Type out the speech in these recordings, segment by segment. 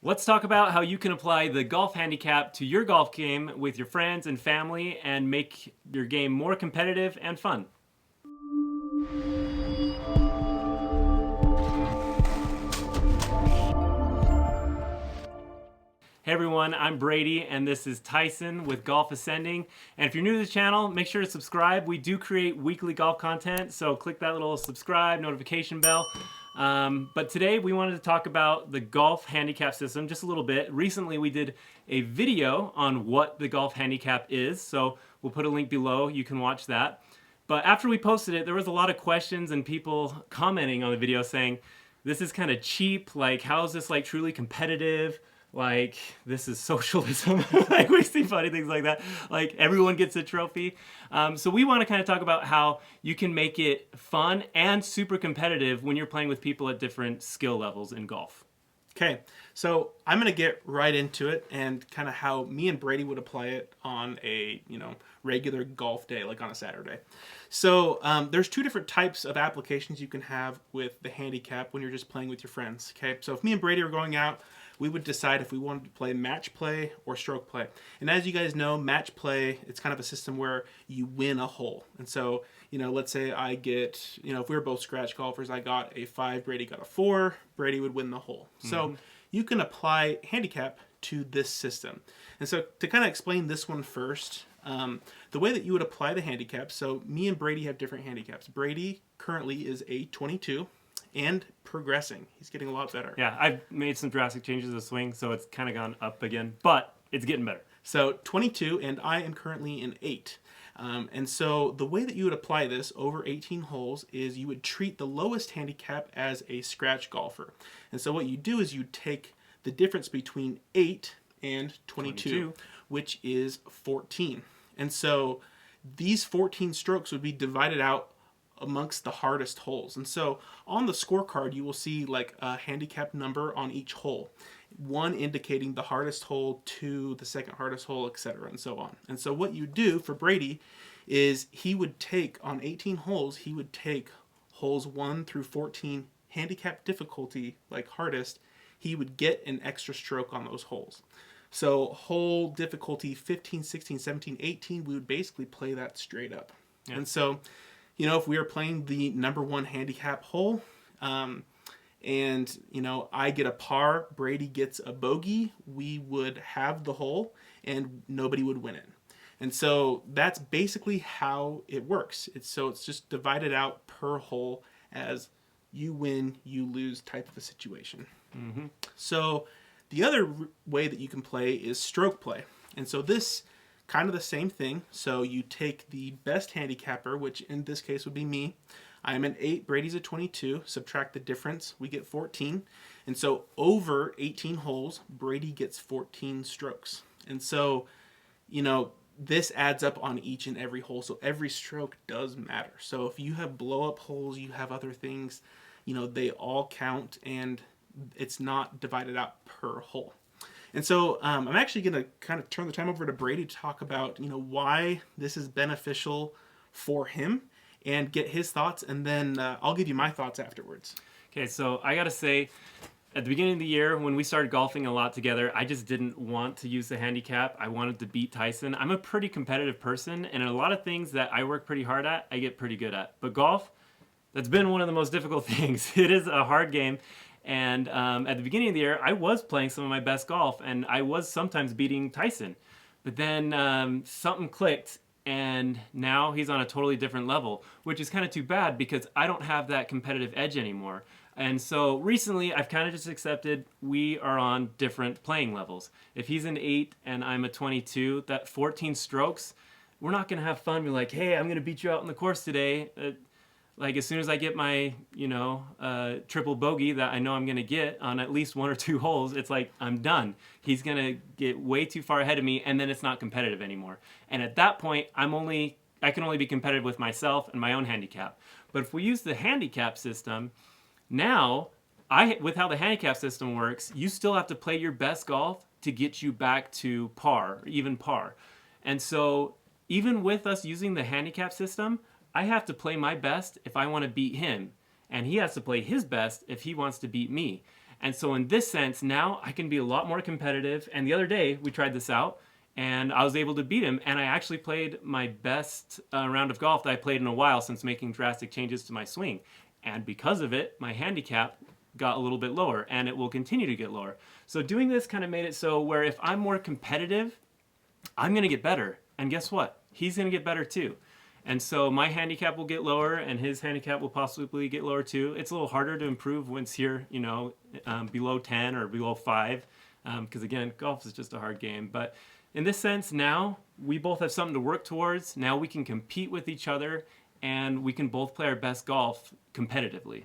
Let's talk about how you can apply the golf handicap to your golf game with your friends and family and make your game more competitive and fun. Hey everyone, I'm Brady and this is Tyson with Golf Ascending. And if you're new to the channel, make sure to subscribe. We do create weekly golf content, so click that little subscribe notification bell. But today we wanted to talk about the golf handicap system just a little bit. Recently we did a video on what the golf handicap is, so we'll put a link below. You can watch that. But after we posted it, there was a lot of questions and people commenting on the video saying, this is kind of cheap, like how is this like truly competitive? Like, this is socialism. Like, we see funny things like that. Like, everyone gets a trophy. So we want to kind of talk about how you can make it fun and super competitive when you're playing with people at different skill levels in golf. Okay, so I'm going to get right into it and kind of how me and Brady would apply it on a, regular golf day, like on a Saturday. So there's two different types of applications you can have with the handicap when you're just playing with your friends. Okay, so if me and Brady are going out, we would decide if we wanted to play match play or stroke play. And as you guys know, match play, it's kind of a system where you win a hole. And so, let's say I get, if we were both scratch golfers, I got a 5, Brady got a 4, Brady would win the hole. So you can apply handicap to this system. And so to kind of explain this one first, the way that you would apply the handicap, so me and Brady have different handicaps. Brady currently is a 22 and progressing. He's getting a lot better. Yeah, I've made some drastic changes to the swing, so it's kind of gone up again, but it's getting better. So 22, and I am currently an 8. And so the way that you would apply this over 18 holes is you would treat the lowest handicap as a scratch golfer. And so what you do is you take the difference between 8 and 22, which is 14. And so these 14 strokes would be divided out amongst the hardest holes. And so on the scorecard, you will see like a handicap number on each hole. 1 indicating the hardest hole, 2 the second hardest hole, etc. and so on. And so what you do for Brady is he would take, on 18 holes, he would take holes 1 through 14, handicap difficulty, like hardest, he would get an extra stroke on those holes. So hole difficulty 15, 16, 17, 18, we would basically play that straight up. Yeah. And so, if we were playing the number 1 handicap hole, and, I get a par, Brady gets a bogey, we would have the hole and nobody would win it. And so that's basically how it works. It's just divided out per hole as you win, you lose type of a situation. Mm-hmm. So the other way that you can play is stroke play. And so this kind of the same thing. So you take the best handicapper, which in this case would be me. I'm an 8, Brady's a 22. Subtract the difference, we get 14. And so over 18 holes, Brady gets 14 strokes. And so, this adds up on each and every hole. So every stroke does matter. So if you have blow up holes, you have other things, they all count and it's not divided out per hole. And so I'm actually going to kind of turn the time over to Brady to talk about, why this is beneficial for him and get his thoughts, and then I'll give you my thoughts afterwards. Okay, so I got to say, at the beginning of the year, when we started golfing a lot together, I just didn't want to use the handicap. I wanted to beat Tyson. I'm a pretty competitive person, and a lot of things that I work pretty hard at, I get pretty good at. But golf, that's been one of the most difficult things. It is a hard game. And at the beginning of the year, I was playing some of my best golf, and I was sometimes beating Tyson. But then something clicked, and now he's on a totally different level, which is kind of too bad because I don't have that competitive edge anymore. And so recently, I've kind of just accepted we are on different playing levels. If he's an 8 and I'm a 22, that 14 strokes, we're not going to have fun. We're like, hey, I'm going to beat you out on the course today. Like as soon as I get my, triple bogey that I know I'm going to get on at least 1 or 2 holes, it's like I'm done. He's going to get way too far ahead of me, and then it's not competitive anymore. And at that point, I can only be competitive with myself and my own handicap. But if we use the handicap system, now, with how the handicap system works, you still have to play your best golf to get you back to par, or even par. And so even with us using the handicap system, I have to play my best if I want to beat him, and he has to play his best if he wants to beat me. And so in this sense, now I can be a lot more competitive. And the other day we tried this out, and I was able to beat him. And I actually played my best round of golf that I played in a while since making drastic changes to my swing. And because of it, my handicap got a little bit lower, and it will continue to get lower. So doing this kind of made it so where if I'm more competitive, I'm going to get better. And guess what? He's going to get better too. And so my handicap will get lower, and his handicap will possibly get lower too. It's a little harder to improve once you're, below 10 or below 5, because again, golf is just a hard game. But in this sense, now we both have something to work towards. Now we can compete with each other, and we can both play our best golf competitively.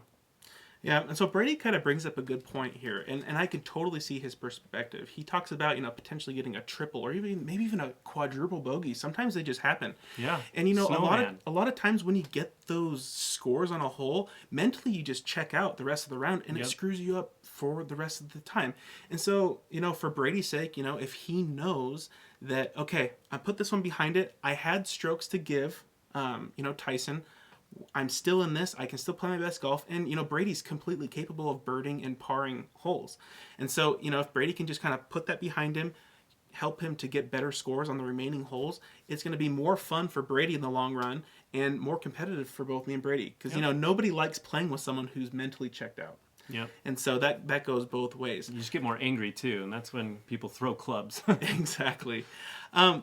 Yeah, and so Brady kind of brings up a good point here, and I can totally see his perspective. He talks about, potentially getting a triple or maybe even a quadruple bogey. Sometimes they just happen. Yeah. And Snowman. a lot of times when you get those scores on a hole, mentally you just check out the rest of the round, and it screws you up for the rest of the time. And so, for Brady's sake, if he knows that, okay, I put this one behind it, I had strokes to give, Tyson, I'm still in this. I can still play my best golf. And, Brady's completely capable of birding and parring holes. And so, if Brady can just kind of put that behind him, help him to get better scores on the remaining holes, it's going to be more fun for Brady in the long run and more competitive for both me and Brady. Because, nobody likes playing with someone who's mentally checked out. Yeah. And so that goes both ways. You just get more angry too, and that's when people throw clubs. Exactly.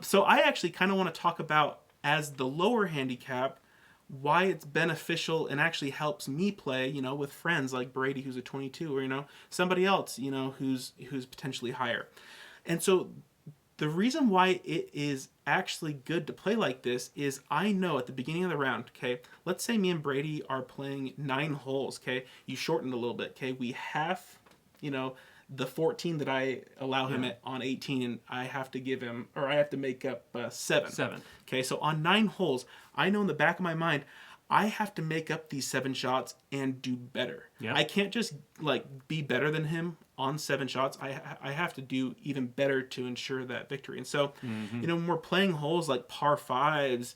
So I actually kind of want to talk about, as the lower handicap, why it's beneficial and actually helps me play, with friends like Brady, who's a 22, or, somebody else, who's potentially higher. And so the reason why it is actually good to play like this is I know at the beginning of the round, okay, let's say me and Brady are playing 9 holes, okay, you shortened a little bit, okay, we have, the 14 that I allow him on 18, and I have to give him, or I have to make up 7. 7. Okay, so on 9 holes, I know in the back of my mind, I have to make up these 7 shots and do better. Yeah. I can't just be better than him on 7 shots. I have to do even better to ensure that victory. And so, when we're playing holes like par 5s,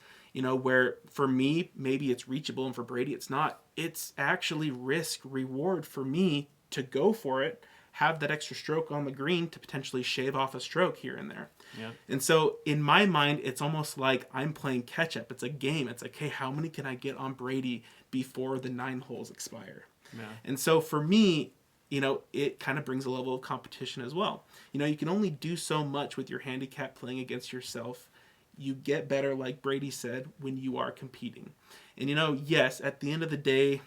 where for me, maybe it's reachable and for Brady it's not, it's actually risk reward for me to go for it, have that extra stroke on the green to potentially shave off a stroke here and there. Yeah. And so in my mind, it's almost like I'm playing catch up. It's a game. It's like, hey, how many can I get on Brady before the 9 holes expire? Yeah. And so for me, it kind of brings a level of competition as well. You can only do so much with your handicap playing against yourself. You get better, like Brady said, when you are competing. And, yes, at the end of the day,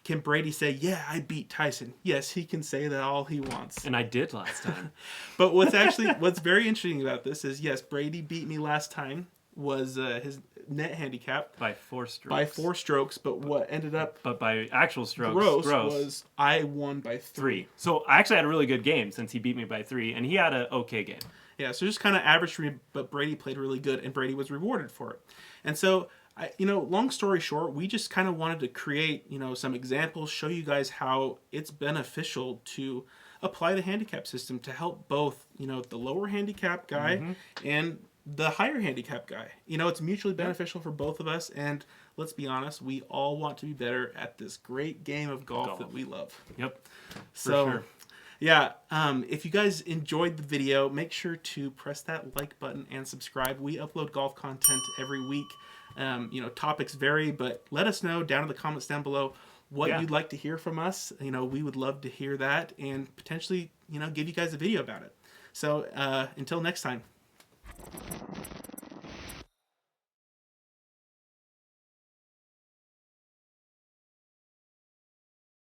can Brady say, yeah, I beat Tyson? Yes, he can say that all he wants. And I did last time. But what's very interesting about this is, yes, Brady beat me last time, was his net handicap. By 4 strokes. By 4 strokes, but what ended up But by actual strokes, gross was I won by 3. 3. So I actually had a really good game since he beat me by 3, and he had an okay game. Yeah, so just kind of average for me, but Brady played really good, and Brady was rewarded for it. And so, long story short, we just kind of wanted to create, some examples, show you guys how it's beneficial to apply the handicap system to help both, the lower handicap guy and the higher handicap guy. It's mutually beneficial for both of us, and let's be honest, we all want to be better at this great game of golf that we love. Yep, So, for sure. Yeah, if you guys enjoyed the video, make sure to press that like button and subscribe. We upload golf content every week. Topics vary, but let us know down in the comments down below what you'd like to hear from us. We would love to hear that and potentially, give you guys a video about it. So until next time.